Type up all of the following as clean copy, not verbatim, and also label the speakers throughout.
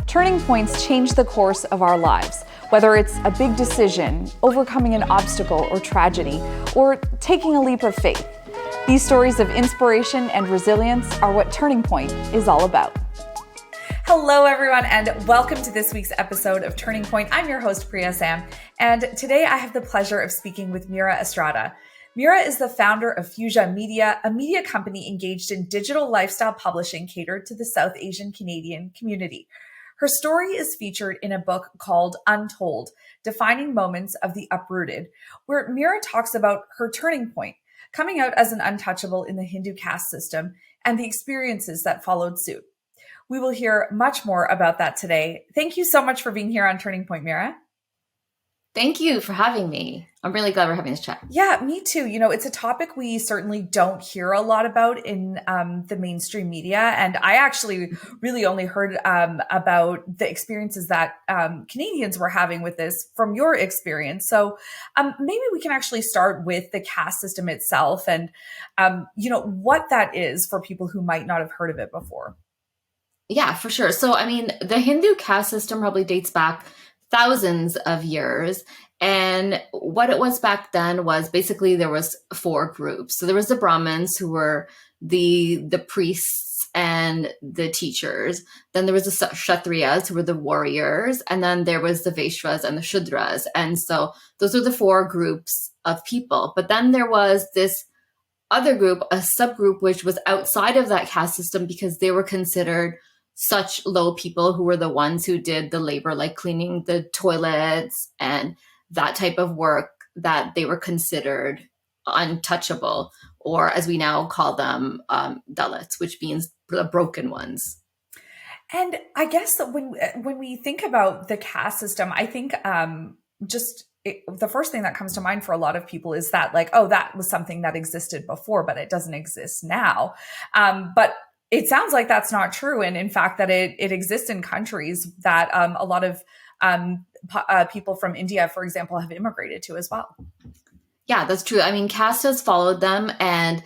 Speaker 1: Turning points change the course of our lives, whether it's a big decision, overcoming an obstacle or tragedy, or taking a leap of faith. These stories of inspiration and resilience are what Turning Point is all about. Hello, everyone, and welcome to this week's episode of Turning Point. I'm your host, Priya Sam, and today I have the pleasure of speaking with Meera Estrada. Meera is the founder of Fusia Media, a media company engaged in digital lifestyle publishing catered to the South Asian Canadian community. Her story is featured in a book called Untold, Defining Moments of the Uprooted, where Mira talks about her turning point, coming out as an untouchable in the Hindu caste system, and the experiences that followed suit. We will hear much more about that today. Thank you so much for being here on Turning Point, Mira.
Speaker 2: Thank you for having me. I'm really glad we're having this chat.
Speaker 1: Yeah, me too. You know, it's a topic we certainly don't hear a lot about in the mainstream media. And I actually really only heard about the experiences that Canadians were having with this from your experience. So maybe we can actually start with the caste system itself and, what that is for people who might not have heard of it before.
Speaker 2: Yeah, for sure. So, the Hindu caste system probably dates back thousands of years. And what it was back then was basically there was four groups. So there was the Brahmins, who were the priests and the teachers. Then there was the Kshatriyas, who were the warriors. And then there was the Vaishyas and the Shudras. And so those were the four groups of people. But then there was this other group, a subgroup, which was outside of that caste system because they were considered such low people, who were the ones who did the labor, like cleaning the toilets and that type of work, that they were considered untouchable, or as we now call them, Dalits, which means the broken ones.
Speaker 1: And I guess that when we think about the caste system, I think the first thing that comes to mind for a lot of people is that, like, oh, that was something that existed before, but it doesn't exist now. But it sounds like that's not true. And in fact, that it exists in countries that a lot of people from India, for example, have immigrated to as well.
Speaker 2: Yeah, that's true. Caste has followed them. And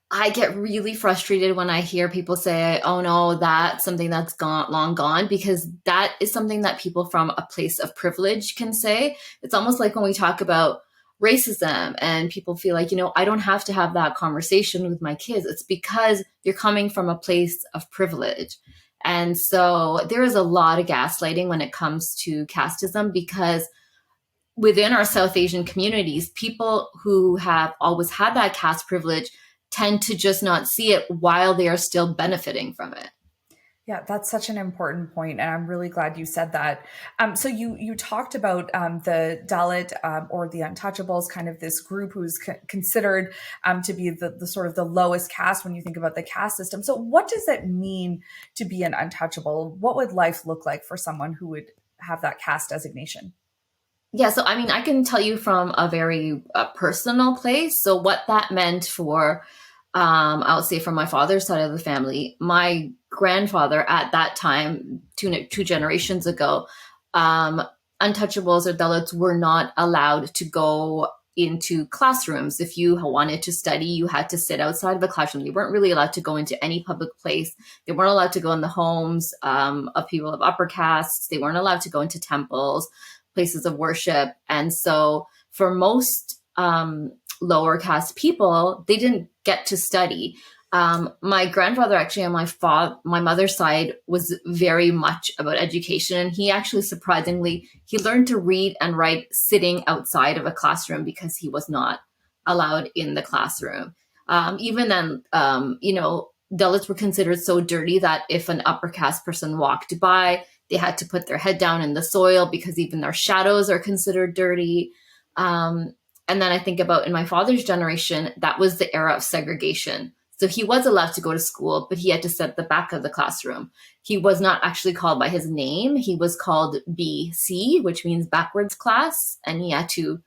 Speaker 2: I get really frustrated when I hear people say, oh no, that's something that's long gone, because that is something that people from a place of privilege can say. It's almost like when we talk about racism and people feel like, I don't have to have that conversation with my kids. It's because you're coming from a place of privilege. And so there is a lot of gaslighting when it comes to casteism, because within our South Asian communities, people who have always had that caste privilege tend to just not see it while they are still benefiting from it.
Speaker 1: Yeah, that's such an important point, and I'm really glad you said that. So you talked about the Dalit or the untouchables, kind of this group who's considered to be the sort of the lowest caste when you think about the caste system. So what does it mean to be an untouchable? What would life look like for someone who would have that caste designation?
Speaker 2: Yeah, so I can tell you from a very personal place. So what that meant for, I would say, from my father's side of the family, my grandfather at that time, two generations ago, untouchables or Dalits were not allowed to go into classrooms. If you wanted to study, you had to sit outside of a classroom. You weren't really allowed to go into any public place. They weren't allowed to go in the homes of people of upper castes. They weren't allowed to go into temples, places of worship. And so for most lower caste people, they didn't get to study. My grandfather actually on my mother's side was very much about education. And he actually, surprisingly, he learned to read and write sitting outside of a classroom because he was not allowed in the classroom. Even then, Dalits were considered so dirty that if an upper caste person walked by, they had to put their head down in the soil because even their shadows are considered dirty. And then I think about in my father's generation, that was the era of segregation. So he was allowed to go to school, but he had to sit at the back of the classroom. He was not actually called by his name. He was called BC, which means backwards class. And he had to,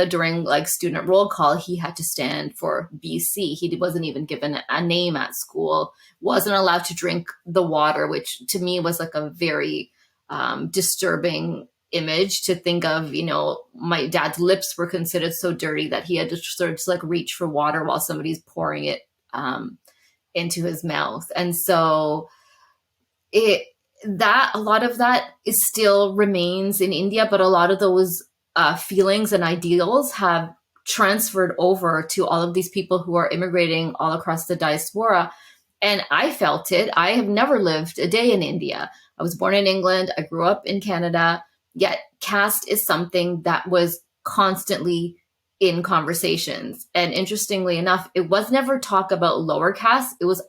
Speaker 2: during like student roll call, he had to stand for BC. He wasn't even given a name at school, wasn't allowed to drink the water, which to me was like a very disturbing image to think of. My dad's lips were considered so dirty that he had to sort of just like reach for water while somebody's pouring it into his mouth. And so that a lot of that is still remains in India, but a lot of those feelings and ideals have transferred over to all of these people who are immigrating all across the diaspora. And I felt it. I have never lived a day in India. I was born in England. I grew up in Canada. Yet caste is something that was constantly in conversations. And interestingly enough, it was never talk about lower caste. It was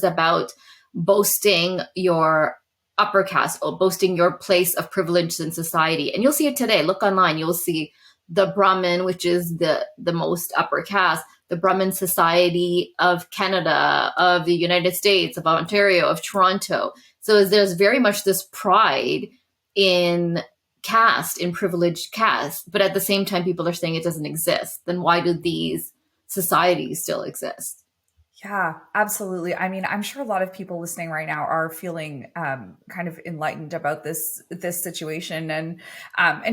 Speaker 2: about boasting your upper caste or boasting your place of privilege in society. And you'll see it today. Look online, you'll see the Brahmin, which is the most upper caste, the Brahmin Society of Canada, of the United States, of Ontario, of Toronto. So there's very much this pride in caste, in privileged caste, but at the same time, people are saying it doesn't exist. Then why do these societies still exist?
Speaker 1: Yeah, absolutely. I mean, I'm sure a lot of people listening right now are feeling kind of enlightened about this situation, and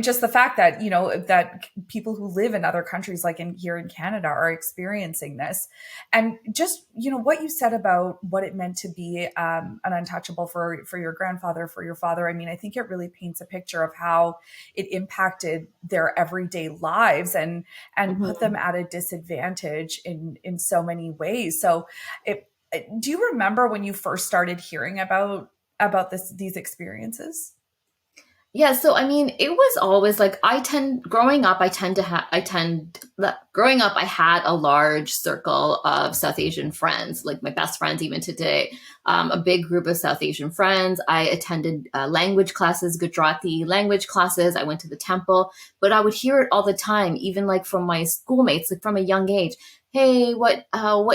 Speaker 1: just the fact that that people who live in other countries, like here in Canada, are experiencing this, and just what you said about what it meant to be an untouchable for your grandfather, for your father. I mean, I think it really paints a picture of how it impacted their everyday lives and put them at a disadvantage in so many ways. So do you remember when you first started hearing about these experiences?
Speaker 2: Yeah, so I mean, it was always like growing up, growing up, I had a large circle of South Asian friends, like my best friends even today, a big group of South Asian friends. I attended language classes, Gujarati language classes. I went to the temple, but I would hear it all the time, even like from my schoolmates, like from a young age. Hey, what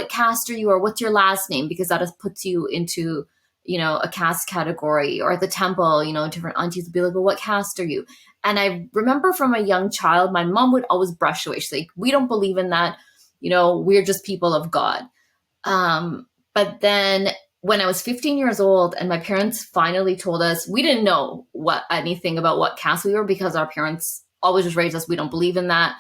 Speaker 2: caste are you, or what's your last name? Because that just puts you into a caste category. Or at the temple, different aunties would be like, well, what caste are you? And I remember from a young child, my mom would always brush away. She's like, we don't believe in that. We're just people of God. But then when I was 15 years old and my parents finally told us, we didn't know anything about what caste we were because our parents always just raised us, we don't believe in that.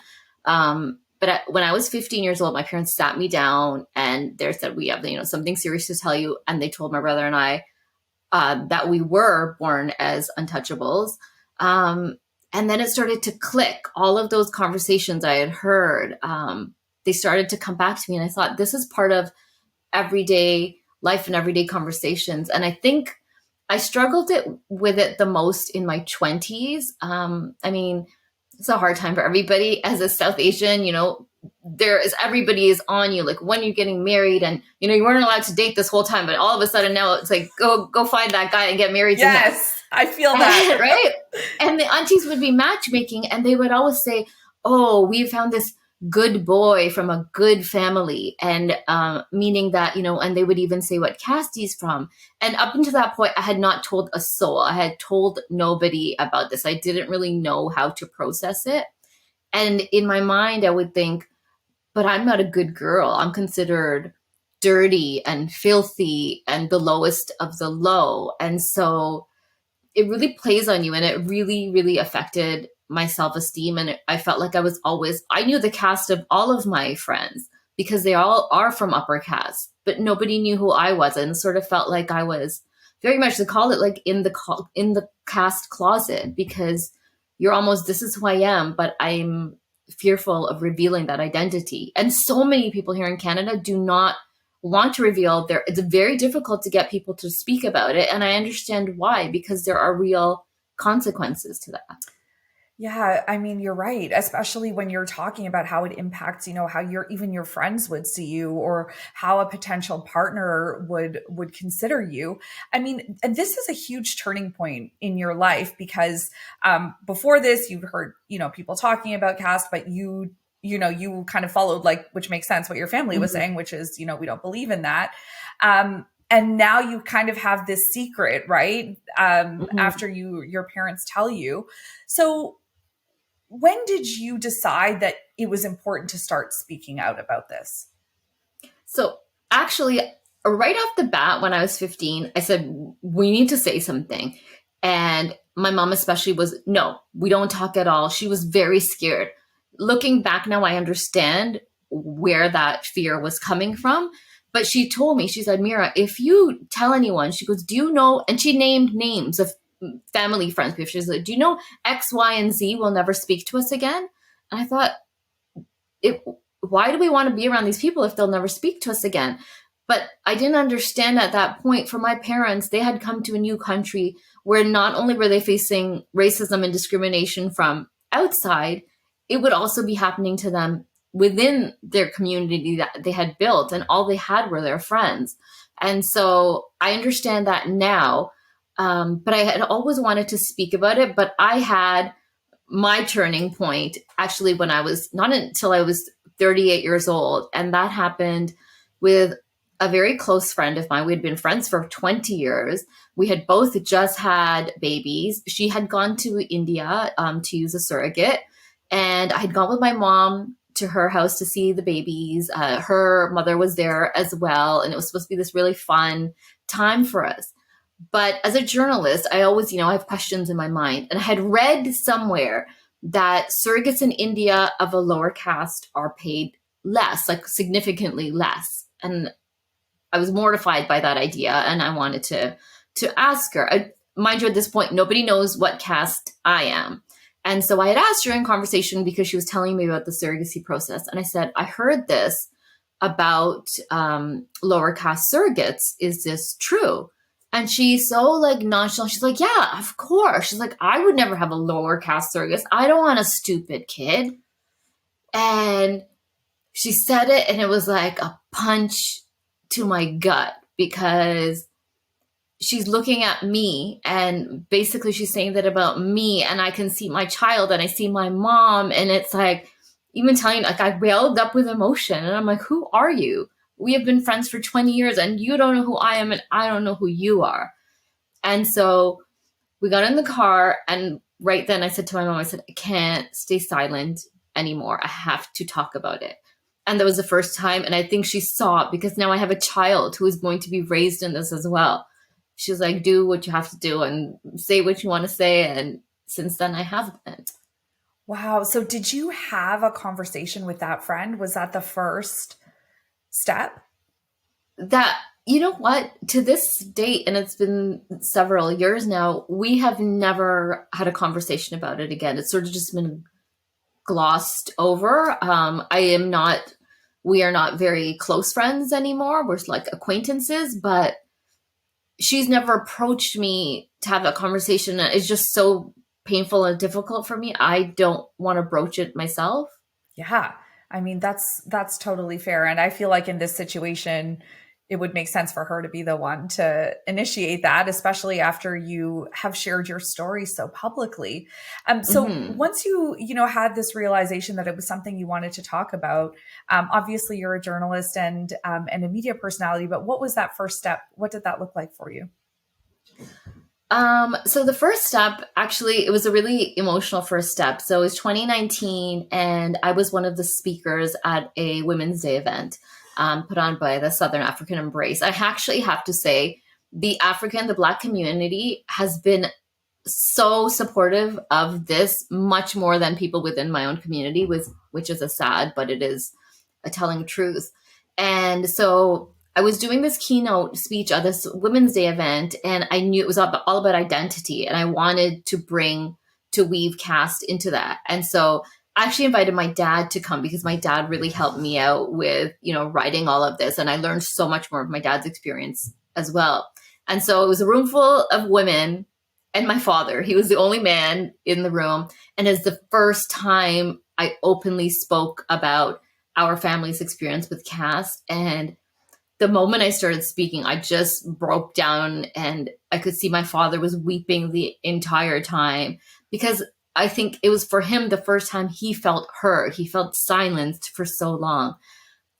Speaker 2: But when I was 15 years old, my parents sat me down and they said, we have something serious to tell you. And they told my brother and I that we were born as untouchables. And then it started to click. All of those conversations I had heard, they started to come back to me. And I thought, this is part of everyday life and everyday conversations. And I think I struggled with it the most in my 20s. I mean, it's a hard time for everybody as a South Asian, everybody is on you, like when you're getting married and, you weren't allowed to date this whole time, but all of a sudden now it's like, go find that guy and get married to him.
Speaker 1: Yes, I feel that.
Speaker 2: Right? And the aunties would be matchmaking and they would always say, oh, we found this good boy from a good family. And meaning that, and they would even say what caste he's from. And up until that point, I had not told a soul. I had told nobody about this. I didn't really know how to process it. And in my mind, I would think, but I'm not a good girl. I'm considered dirty and filthy and the lowest of the low. And so it really plays on you, and it really, really affected my self-esteem. And I felt like I knew the caste of all of my friends because they all are from upper caste, but nobody knew who I was, and sort of felt like I was very much, they call it like in the caste closet, because you're almost, this is who I am, but I'm fearful of revealing that identity. And so many people here in Canada do not want to reveal it's very difficult to get people to speak about it. And I understand why, because there are real consequences to that.
Speaker 1: Yeah, I mean, you're right, especially when you're talking about how it impacts, how even your friends would see you, or how a potential partner would consider you. I mean, and this is a huge turning point in your life, because before this, you've heard, people talking about caste, but you kind of followed, like, which makes sense, what your family was saying, which is, we don't believe in that. And now you kind of have this secret, right? After your parents tell you. So when did you decide that it was important to start speaking out about this?
Speaker 2: So actually, right off the bat, when I was 15, I said, we need to say something. And my mom especially was, no, we don't talk at all. She was very scared. Looking back now, I understand where that fear was coming from. But she told me, she said, Mira, if you tell anyone, she goes, do you know, and she named names of family friends. She's like, do you know X, Y, and Z will never speak to us again? And I thought, why do we want to be around these people if they'll never speak to us again? But I didn't understand at that point. For my parents, they had come to a new country where not only were they facing racism and discrimination from outside, it would also be happening to them within their community that they had built, and all they had were their friends. And so I understand that now, but I had always wanted to speak about it. But I had my turning point actually when I was not until I was 38 years old. And that happened with a very close friend of mine. We had been friends for 20 years. We had both just had babies. She had gone to India to use a surrogate. And I had gone with my mom to her house to see the babies. Her mother was there as well. And it was supposed to be this really fun time for us. But as a journalist, I always, I have questions in my mind. And I had read somewhere that surrogates in India of a lower caste are paid less, like significantly less. And I was mortified by that idea. And I wanted to ask her. Mind you, at this point, nobody knows what caste I am. And so I had asked her in conversation because she was telling me about the surrogacy process. And I said, I heard this about lower caste surrogates. Is this true? And she's so like nonchalant. She's like, yeah, of course. She's like, I would never have a lower caste surrogate. I don't want a stupid kid. And she said it, and it was like a punch to my gut, because she's looking at me and basically she's saying that about me, and I can see my child and I see my mom, and it's like, even telling, like, I welled up with emotion, and I'm like, who are you? We have been friends for 20 years and you don't know who I am and I don't know who you are. And so we got in the car, and right then I said to my mom, I said, I can't stay silent anymore. I have to talk about it. And that was the first time. And I think she saw it, because now I have a child who is going to be raised in this as well. She's like, do what you have to do and say what you want to say. And since then I have been.
Speaker 1: Wow. So did you have a conversation with that friend? Was that the first step?
Speaker 2: That, you know what, to this date, and it's been several years now, we have never had a conversation about it again. It's sort of just been glossed over. We are not very close friends anymore. We're like acquaintances, but she's never approached me to have that conversation. It's just so painful and difficult for me. I don't want to broach it myself.
Speaker 1: Yeah. I mean, that's totally fair. And I feel like in this situation, it would make sense for her to be the one to initiate that, especially after you have shared your story so publicly. So once you had this realization that it was something you wanted to talk about, obviously you're a journalist and a media personality, but what was that first step? What did that look like for you?
Speaker 2: So the first step, actually, it was a really emotional first step. So it was 2019, and I was one of the speakers at a Women's Day event put on by the Southern African Embrace. I actually have to say, the Black community has been so supportive of this, much more than people within my own community, which is a sad, but it is a telling truth. And so I was doing this keynote speech at this Women's Day event, and I knew it was all about identity, and I wanted to weave caste into that. And so I actually invited my dad to come, because my dad really helped me out with, writing all of this. And I learned so much more of my dad's experience as well. And so it was a room full of women and my father. He was the only man in the room. And it's the first time I openly spoke about our family's experience with caste. And the moment I started speaking, I just broke down, and I could see my father was weeping the entire time, because I think it was for him the first time he felt heard. He felt silenced for so long.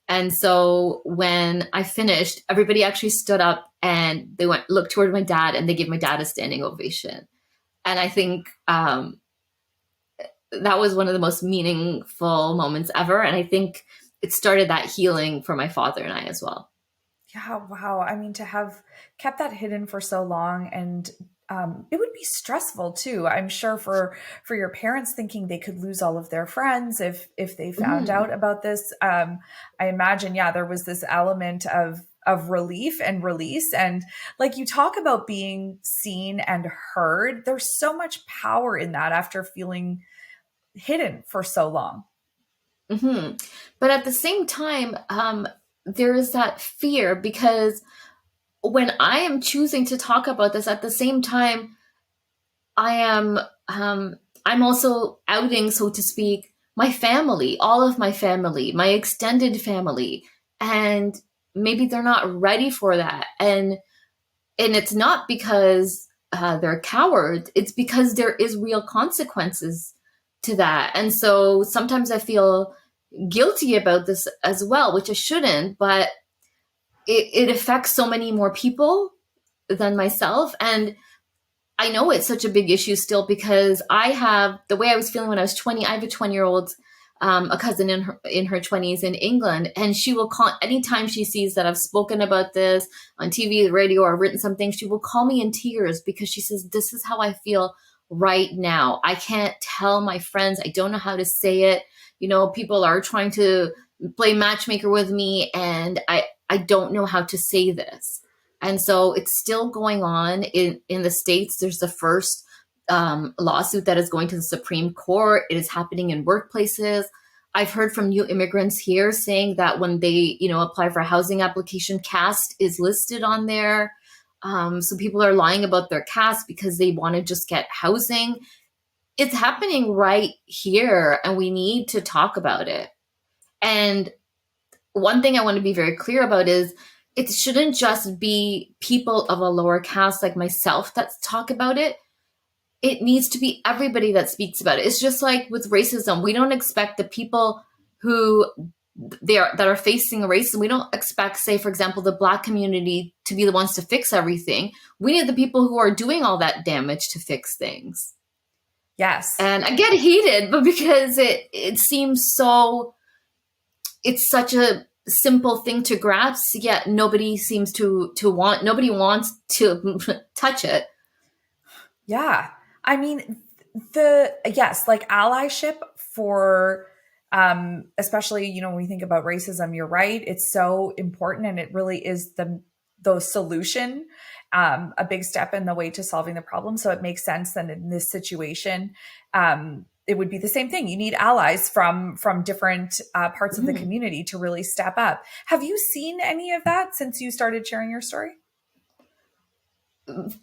Speaker 2: And so when I finished, everybody actually stood up and they looked toward my dad, and they gave my dad a standing ovation. And I think that was one of the most meaningful moments ever. And I think it started that healing for my father and I as well.
Speaker 1: Yeah. Wow. I mean, to have kept that hidden for so long and it would be stressful too. I'm sure for your parents, thinking they could lose all of their friends if they found
Speaker 2: Mhm.
Speaker 1: out about this. I imagine, yeah, there was this element of relief and release, and like you talk about being seen and heard. There's so much power in that after feeling hidden for so long.
Speaker 2: Hmm. But at the same time, there is that fear because when I am choosing to talk about this, at the same time, I am I'm also outing, so to speak, my family, all of my family, my extended family, and maybe they're not ready for that. And it's not because they're cowards; it's because there is real consequences to that. And so sometimes I feel guilty about this as well, which I shouldn't, but it affects so many more people than myself. And I know it's such a big issue still because I have the way I was feeling when I was 20. I have a 20-year-old, a cousin in her 20s in England, and she will call anytime she sees that I've spoken about this on TV, the radio, or written something. She will call me in tears because she says, "This is how I feel right now. I can't tell my friends. I don't know how to say it. People are trying to play matchmaker with me, and I don't know how to say this." And so it's still going on in the States. There's the first lawsuit that is going to the Supreme Court. It is happening in workplaces. I've heard from new immigrants here saying that when they, apply for a housing application, caste is listed on there. So people are lying about their caste because they want to just get housing. It's happening right here, and we need to talk about it. And one thing I want to be very clear about is it shouldn't just be people of a lower caste like myself that talk about it. It needs to be everybody that speaks about it. It's just like with racism. We don't expect the people who that are facing racism. We don't expect, say, for example, the Black community to be the ones to fix everything. We need the people who are doing all that damage to fix things.
Speaker 1: Yes.
Speaker 2: And I get heated, but because it seems so, it's such a simple thing to grasp, yet nobody seems to want, nobody wants to touch it.
Speaker 1: Yeah. I mean, yes, like allyship for, especially, when we think about racism, you're right. It's so important, and it really is the solution, a big step in the way to solving the problem. So it makes sense that in this situation, it would be the same thing. You need allies from different parts of the
Speaker 2: Mhm.
Speaker 1: community to really step up. Have you seen any of that since you started sharing your story?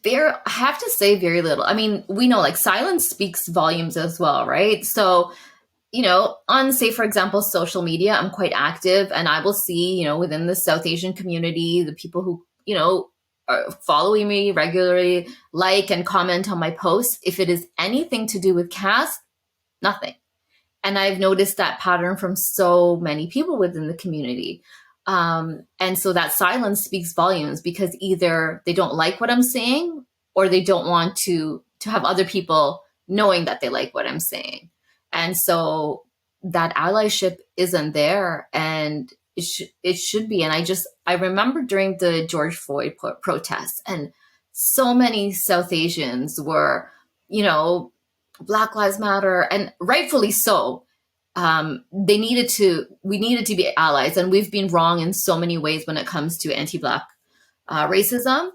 Speaker 2: There, I have to say very little. I mean, we know like silence speaks volumes as well, right? So, on, say, for example, social media, I'm quite active, and I will see, within the South Asian community, the people who, are following me regularly, like and comment on my posts. If it is anything to do with caste, nothing. And I've noticed that pattern from so many people within the community. And so that silence speaks volumes because either they don't like what I'm saying or they don't want to have other people knowing that they like what I'm saying. And so that allyship isn't there, and it should be. And I remember during the George Floyd protests, and so many South Asians were, you know, Black Lives Matter, and rightfully so. We needed to be allies, and we've been wrong in so many ways when it comes to anti-Black racism.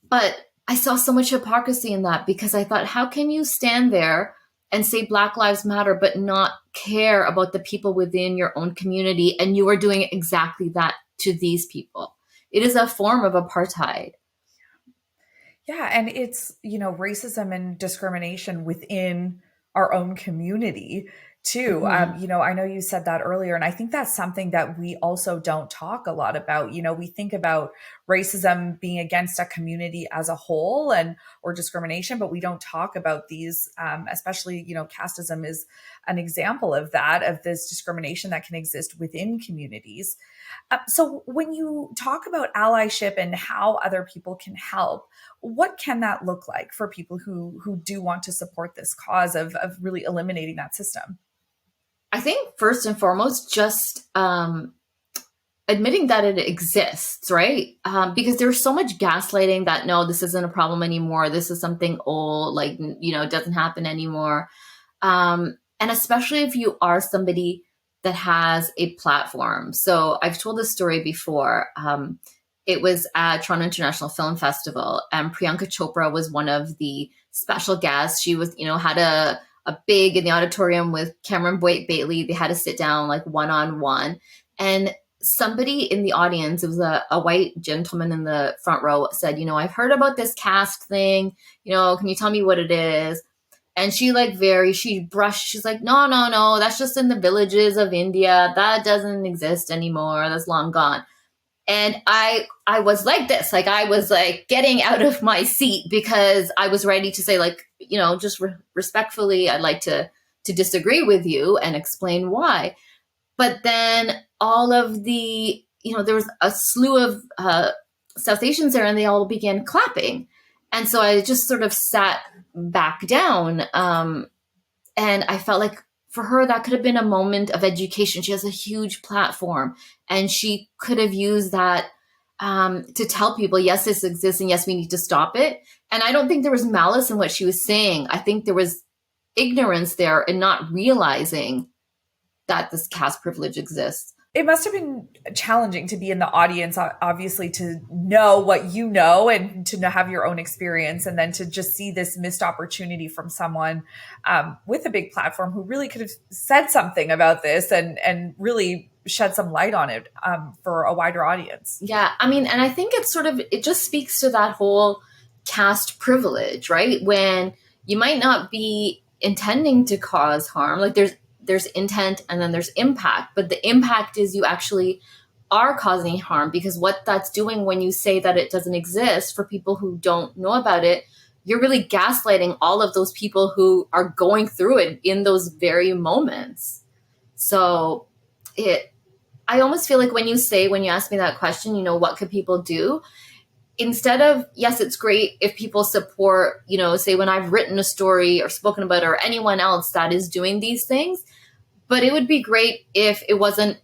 Speaker 2: But I saw so much hypocrisy in that because I thought, how can you stand there and say Black Lives Matter, but not care about the people within your own community? And you are doing exactly that to these people. It is a form of apartheid.
Speaker 1: Yeah, and it's, racism and discrimination within our own community too.
Speaker 2: Mhm.
Speaker 1: I know you said that earlier, and I think that's something that we also don't talk a lot about. We think about racism being against a community as a whole and or discrimination, but we don't talk about these, especially, casteism is an example of that, of this discrimination that can exist within communities. So when you talk about allyship and how other people can help, what can that look like for people who do want to support this cause of really eliminating that system?
Speaker 2: I think first and foremost, just admitting that it exists, right? Because there's so much gaslighting that no, this isn't a problem anymore. This is something old, like, it doesn't happen anymore. And especially if you are somebody that has a platform. So I've told this story before. It was at Toronto International Film Festival, and Priyanka Chopra was one of the special guests. She was, had a big in the auditorium with Cameron Boyd Bailey. They had to sit down like one-on-one. And somebody in the audience, it was a white gentleman in the front row, said, I've heard about this caste thing. Can you tell me what it is? And she she's like, no, that's just in the villages of India. That doesn't exist anymore. That's long gone. And I was like this, like I was like getting out of my seat because I was ready to say like, just respectfully, I'd like to disagree with you and explain why. But then all of the, there was a slew of South Asians there and they all began clapping. And so I just sort of sat back down. And I felt like for her, that could have been a moment of education. She has a huge platform and she could have used that to tell people, yes, this exists and yes, we need to stop it. And I don't think there was malice in what she was saying. I think there was ignorance there and not realizing that this caste privilege exists.
Speaker 1: It must have been challenging to be in the audience, obviously, to know what you know and to have your own experience, and then to just see this missed opportunity from someone with a big platform who really could have said something about this and really shed some light on it for a wider audience.
Speaker 2: Yeah, I mean, and I think it just speaks to that whole caste privilege, right? When you might not be intending to cause harm, like there's intent and then there's impact, but the impact is you actually are causing harm, because what that's doing when you say that it doesn't exist, for people who don't know about it, you're really gaslighting all of those people who are going through it in those very moments. So I almost feel like when you ask me that question, what could people do? Instead of, yes, it's great if people support, say when I've written a story or spoken about it, or anyone else that is doing these things, but it would be great if it wasn't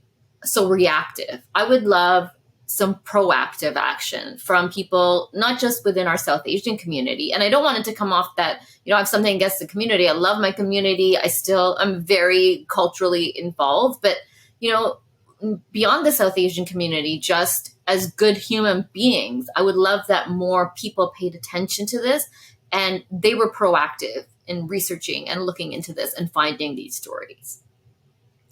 Speaker 2: so reactive. I would love some proactive action from people, not just within our South Asian community. And I don't want it to come off that, I have something against the community. I love my community. I'm very culturally involved, but, beyond the South Asian community, just as good human beings, I would love that more people paid attention to this and they were proactive in researching and looking into this and finding these stories.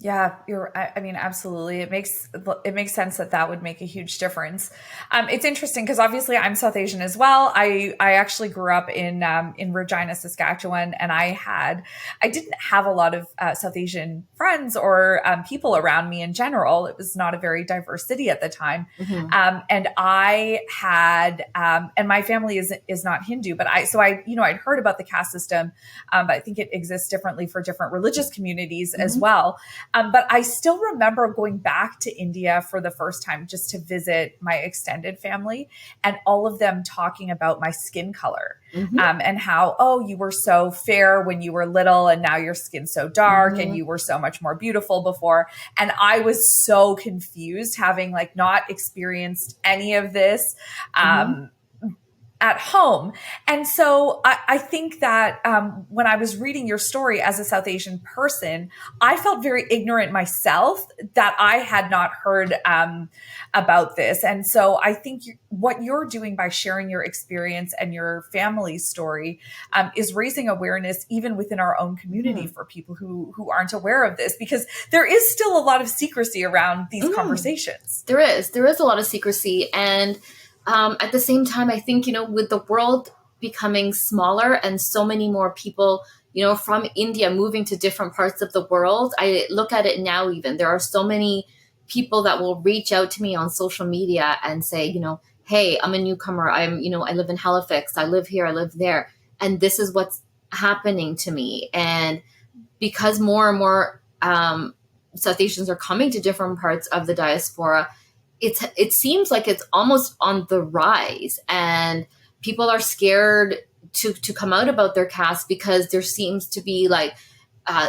Speaker 1: Yeah, absolutely. It makes sense that would make a huge difference. It's interesting because obviously I'm South Asian as well. I actually grew up in Regina, Saskatchewan, and I didn't have a lot of South Asian friends or people around me in general. It was not a very diverse city at the time. Mm-hmm. And I had, and my family is not Hindu, but I'd heard about the caste system. But I think it exists differently for different religious communities mm-hmm. as well. But I still remember going back to India for the first time just to visit my extended family, and all of them talking about my skin color mm-hmm. And how, you were so fair when you were little and now your skin's so dark mm-hmm. and you were so much more beautiful before. And I was so confused, having like not experienced any of this. Mm-hmm. At home. And so I think that when I was reading your story as a South Asian person, I felt very ignorant myself that I had not heard about this. And so I think what you're doing by sharing your experience and your family's story is raising awareness even within our own community for people who aren't aware of this, because there is still a lot of secrecy around these conversations.
Speaker 2: There is a lot of secrecy. And at the same time, I think, with the world becoming smaller and so many more people, from India moving to different parts of the world, I look at it now, even there are so many people that will reach out to me on social media and say, hey, I'm a newcomer. I live in Halifax. I live here. I live there. And this is what's happening to me. And because more and more South Asians are coming to different parts of the diaspora, it seems like it's almost on the rise, and people are scared to come out about their caste because there seems to be like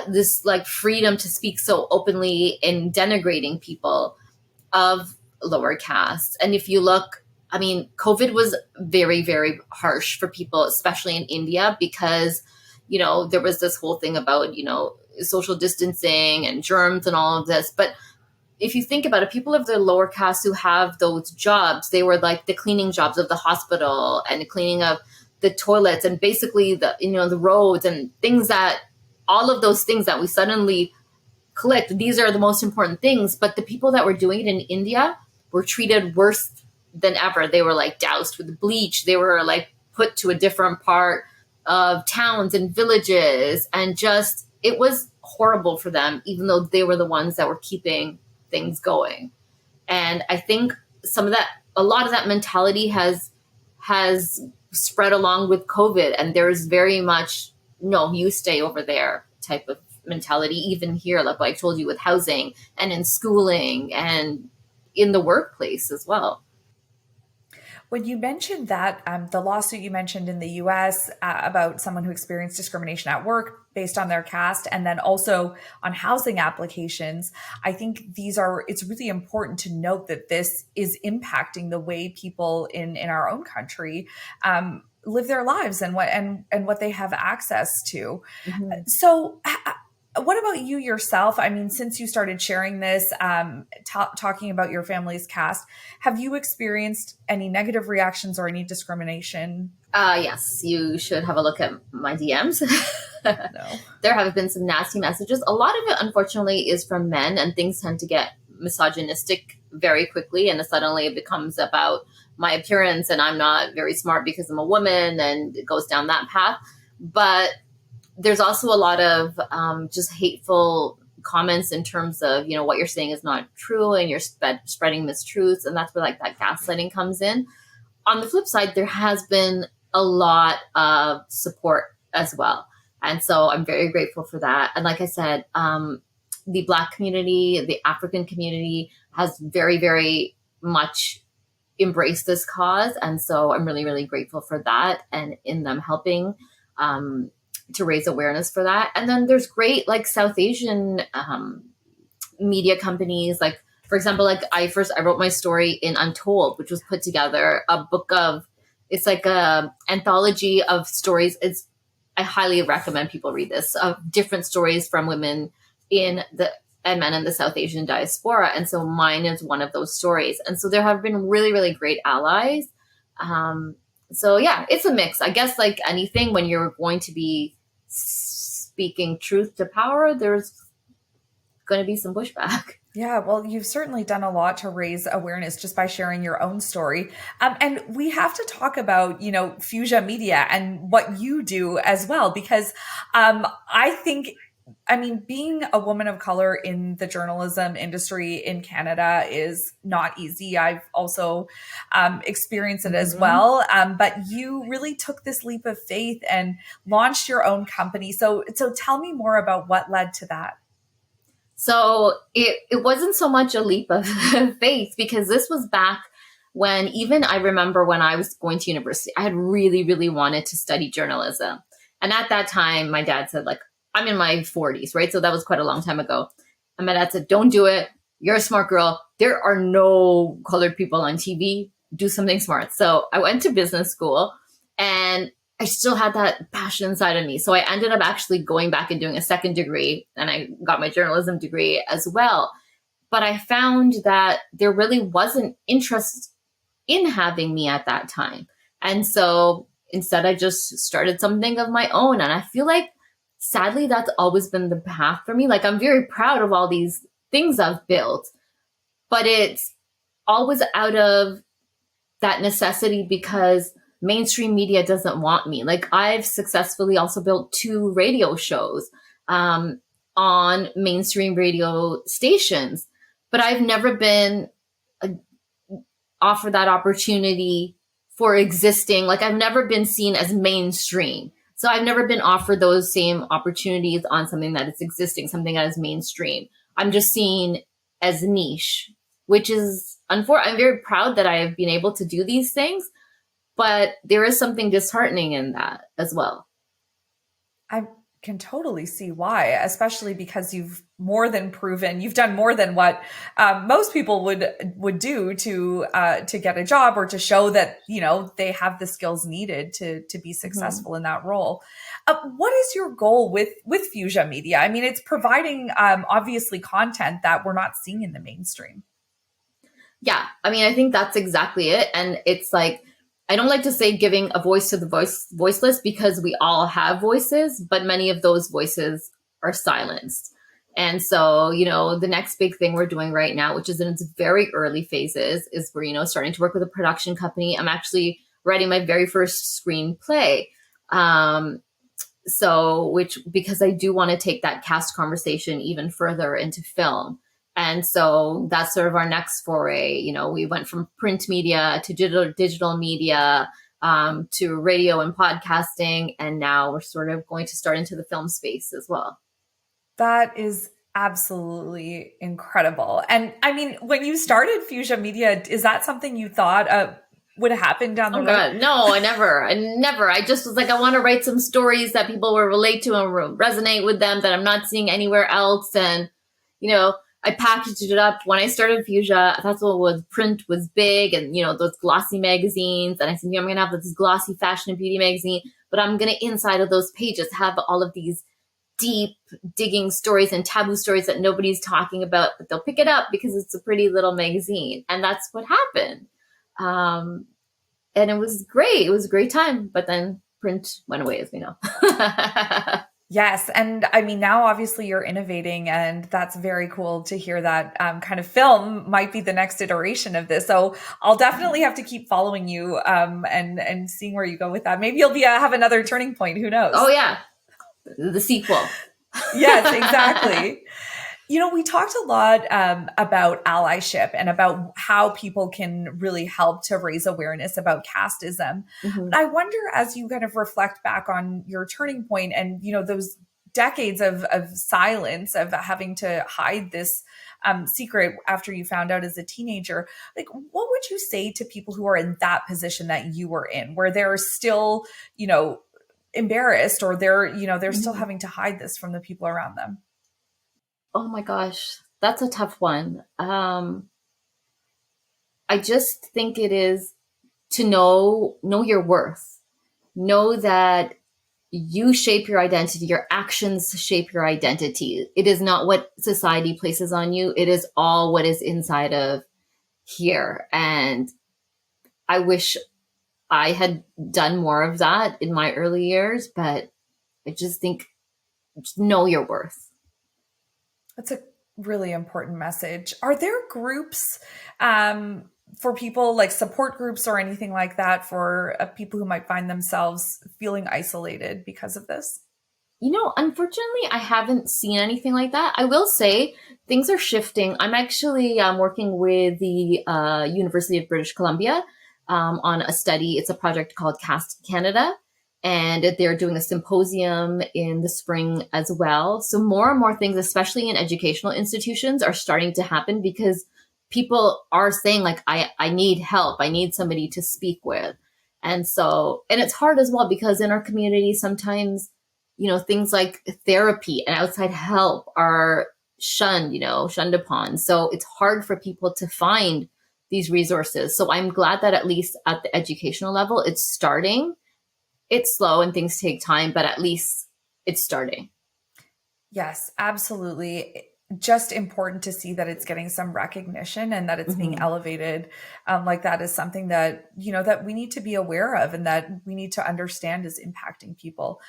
Speaker 2: this like freedom to speak so openly and denigrating people of lower castes. And if you look, I mean, COVID was very, very harsh for people, especially in India, because, there was this whole thing about, social distancing and germs and all of this. But if you think about it, people of the lower caste who have those jobs, they were like the cleaning jobs of the hospital and the cleaning of the toilets and basically the roads and things that, all of those things that we suddenly clicked. These are the most important things. But the people that were doing it in India were treated worse than ever. They were like doused with bleach. They were like put to a different part of towns and villages. And just, it was horrible for them, even though they were the ones that were keeping things going. And I think a lot of that mentality has spread along with COVID. And there's very much, no, you stay over there type of mentality, even here, like I told you, with housing and in schooling and in the workplace as well.
Speaker 1: When you mentioned that, the lawsuit you mentioned in the US about someone who experienced discrimination at work based on their caste, and then also on housing applications, I think it's really important to note that this is impacting the way people in our own country live their lives and what they have access to. Mm-hmm. So what about you yourself? I mean, since you started sharing this, talking about your family's caste, have you experienced any negative reactions or any discrimination?
Speaker 2: Yes, you should have a look at my DMs.
Speaker 1: No.
Speaker 2: There have been some nasty messages. A lot of it, unfortunately, is from men, and things tend to get misogynistic very quickly, and suddenly it becomes about my appearance, and I'm not very smart because I'm a woman, and it goes down that path. But there's also a lot of just hateful comments in terms of, what you're saying is not true and you're spreading mistruths. And that's where like that gaslighting comes in. On the flip side, there has been a lot of support as well. And so I'm very grateful for that. And like I said, the Black community, the African community has very, very much embraced this cause. And so I'm really, really grateful for that and in them helping to raise awareness for that. And then there's great like South Asian media companies. Like, for example, like I wrote my story in Untold, which was put together a book it's like a anthology of stories. I highly recommend people read this, of different stories from women and men in the South Asian diaspora. And so mine is one of those stories. And so there have been really, really great allies. So yeah, it's a mix. I guess like anything, when you're going to be speaking truth to power, there's going to be some pushback.
Speaker 1: Yeah, well, you've certainly done a lot to raise awareness just by sharing your own story. And we have to talk about, Fusia Media and what you do as well, because being a woman of color in the journalism industry in Canada is not easy. I've also experienced it as well. But you really took this leap of faith and launched your own company. So tell me more about what led to that.
Speaker 2: So it wasn't so much a leap of faith, because this was back when, even I remember when I was going to university, I had really, really wanted to study journalism. And at that time, my dad said, like, I'm in my 40s, right? So that was quite a long time ago. And my dad said, don't do it. You're a smart girl. There are no colored people on TV. Do something smart. So I went to business school, and I still had that passion inside of me. So I ended up actually going back and doing a second degree, and I got my journalism degree as well. But I found that there really wasn't interest in having me at that time. And so instead, I just started something of my own. And I feel like, sadly, that's always been the path for me. Like, I'm very proud of all these things I've built, but it's always out of that necessity because mainstream media doesn't want me. Like, I've successfully also built 2 radio shows on mainstream radio stations, but I've never been offered that opportunity for existing. Like, I've never been seen as mainstream. So I've never been offered those same opportunities on something that is existing, something that is mainstream. I'm just seen as niche, which is unfortunate. I'm very proud that I have been able to do these things, but there is something disheartening in that as well.
Speaker 1: can totally see why, especially because you've more than proven, you've done more than what most people would do to get a job or to show that, they have the skills needed to be successful in that role. What is your goal with Fusia Media? I mean, it's providing obviously content that we're not seeing in the mainstream.
Speaker 2: Yeah, I mean, I think that's exactly it. And it's like, I don't like to say giving a voice to the voiceless, because we all have voices, but many of those voices are silenced. And so, the next big thing we're doing right now, which is in its very early phases, is we're, starting to work with a production company. I'm actually writing my very first screenplay. Because I do want to take that caste conversation even further into film. And so that's sort of our next foray. We went from print media to digital media, to radio and podcasting. And now we're sort of going to start into the film space as well.
Speaker 1: That is absolutely incredible. And I mean, when you started Fusia Media, is that something you thought would happen down the road?
Speaker 2: God, no, I never. I just was like, I want to write some stories that people will relate to and resonate with them, that I'm not seeing anywhere else. And, I packaged it up. When I started Fusia, that's what was, print was big, and, those glossy magazines. And I said, I'm going to have this glossy fashion and beauty magazine, but I'm going to, inside of those pages, have all of these deep digging stories and taboo stories that nobody's talking about, but they'll pick it up because it's a pretty little magazine. And that's what happened. And it was great. It was a great time. But then print went away, as we know.
Speaker 1: Yes. And I mean, now obviously you're innovating, and that's very cool to hear that kind of film might be the next iteration of this. So I'll definitely have to keep following you and seeing where you go with that. Maybe you'll have another turning point. Who knows?
Speaker 2: Oh, yeah. The sequel.
Speaker 1: Yes, exactly. We talked a lot about allyship and about how people can really help to raise awareness about casteism. But I wonder, as you kind of reflect back on your turning point and, those decades of silence, of having to hide this secret after you found out as a teenager, like, what would you say to people who are in that position that you were in, where they're still, embarrassed, or they're still having to hide this from the people around them?
Speaker 2: Oh my gosh, that's a tough one. I just think it is to know your worth. Know that you shape your identity. Your actions shape your identity. It is not what society places on you. It is all what is inside of here. And I wish I had done more of that in my early years, but I just think, just know your worth.
Speaker 1: That's a really important message. Are there groups for people, like support groups or anything like that, for people who might find themselves feeling isolated because of this?
Speaker 2: Unfortunately, I haven't seen anything like that. I will say things are shifting. I'm actually working with the University of British Columbia on a study. It's a project called Caste Canada. And they're doing a symposium in the spring as well. So more and more things, especially in educational institutions, are starting to happen because people are saying, like, I need help. I need somebody to speak with. And it's hard as well, because in our community, sometimes, things like therapy and outside help are shunned upon. So it's hard for people to find these resources. So I'm glad that at least at the educational level, it's starting. It's slow and things take time, but at least it's starting.
Speaker 1: Yes, absolutely. Just important to see that it's getting some recognition and that it's being elevated like that is something that, that we need to be aware of and that we need to understand is impacting people.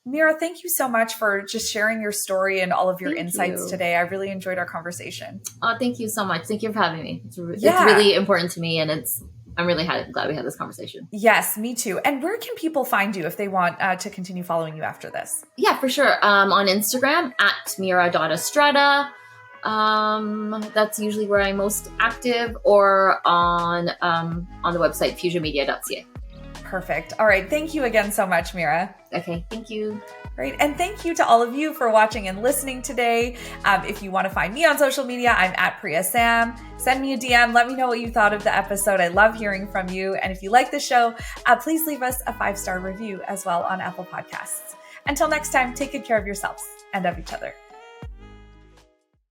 Speaker 1: Mira, thank you so much for just sharing your story and all of your insights today. I really enjoyed our conversation.
Speaker 2: Oh, thank you so much. Thank you for having me. It's really important to me, and I'm really glad we had this conversation.
Speaker 1: Yes, me too. And where can people find you if they want to continue following you after this?
Speaker 2: Yeah, for sure. On Instagram at Meera.Estrada. That's usually where I'm most active, or on the website fusiamedia.ca.
Speaker 1: Perfect. All right. Thank you again so much, Mira.
Speaker 2: Okay. Thank you.
Speaker 1: Great. And thank you to all of you for watching and listening today. If you want to find me on social media, I'm at Priya Sam. Send me a DM. Let me know what you thought of the episode. I love hearing from you. And if you like the show, please leave us a 5-star review as well on Apple Podcasts.
Speaker 3: Until next time, take good care of yourselves and of each other.